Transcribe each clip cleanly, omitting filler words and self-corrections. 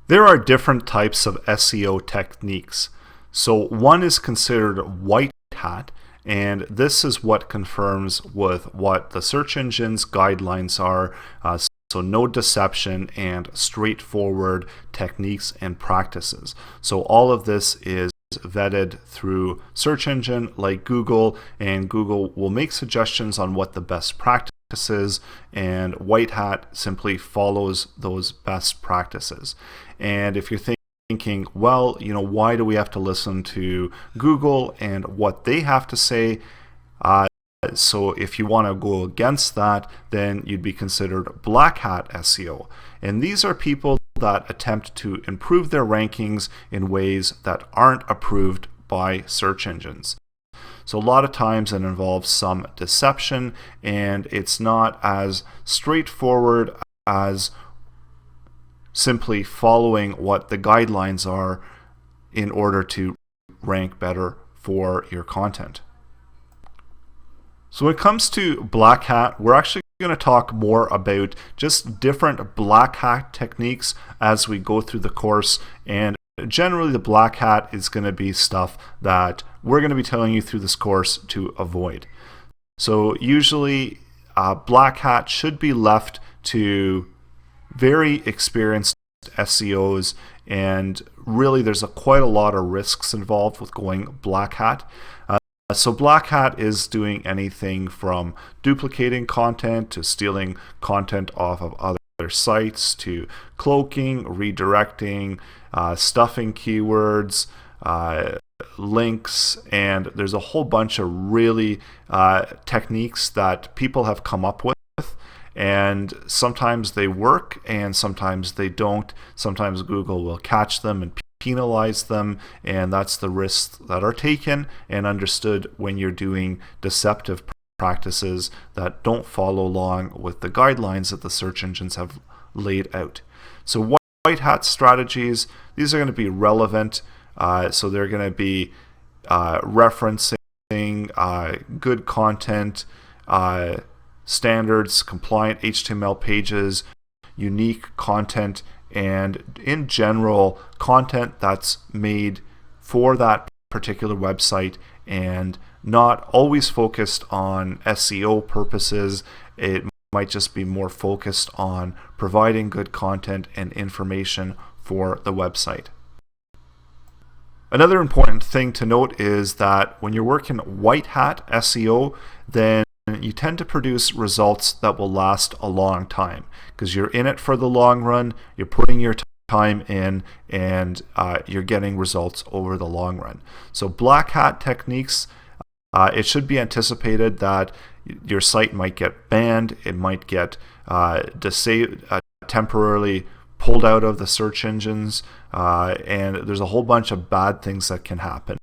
There are different types of SEO techniques. So one is considered white hat, and this is what confirms with what the search engine's guidelines are. So no deception and straightforward techniques and practices. So all of this is vetted through search engine like Google, and Google will make suggestions on what the best practices, and white hat simply follows those best practices. And if you're thinking, well, why do we have to listen to Google and what they have to say? So if you want to go against that, then you'd be considered black hat SEO. And these are people that attempt to improve their rankings in ways that aren't approved by search engines. So a lot of times it involves some deception, and it's not as straightforward as simply following what the guidelines are in order to rank better for your content. So when it comes to black hat, we're actually going to talk more about just different black hat techniques as we go through the course, and generally the black hat is going to be stuff that we're going to be telling you through this course to avoid. So usually black hat should be left to very experienced SEOs, and really there's quite a lot of risks involved with going black hat. So black hat is doing anything from duplicating content to stealing content off of other sites to cloaking, redirecting, stuffing keywords, links, and there's a whole bunch of really techniques that people have come up with. And sometimes they work and sometimes they don't. Sometimes Google will catch them and penalize them, and that's the risks that are taken and understood when you're doing deceptive practices that don't follow along with the guidelines that the search engines have laid out. So white hat strategies, these are going to be relevant. So they're going to be referencing good content, standards, compliant HTML pages, unique content, and in general, content that's made for that particular website and not always focused on SEO purposes. It might just be more focused on providing good content and information for the website. Another important thing to note is that when you're working white hat SEO, then you tend to produce results that will last a long time because you're in it for the long run, you're putting your time in, and you're getting results over the long run. So black hat techniques, it should be anticipated that your site might get banned, it might get temporarily pulled out of the search engines, and there's a whole bunch of bad things that can happen.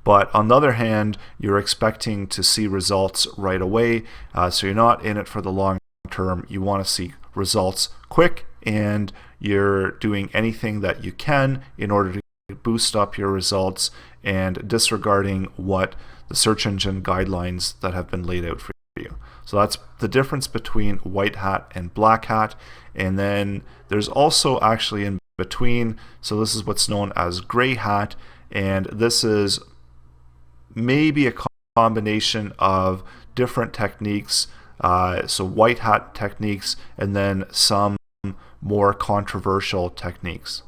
But on the other hand, you're expecting to see results right away, so you're not in it for the long term. You want to see results quick, and you're doing anything that you can in order to boost up your results and disregarding what the search engine guidelines that have been laid out for you. So that's the difference between white hat and black hat. And then there's also actually in between, so this is what's known as gray hat, and this is maybe a combination of different techniques, so white hat techniques and then some more controversial techniques.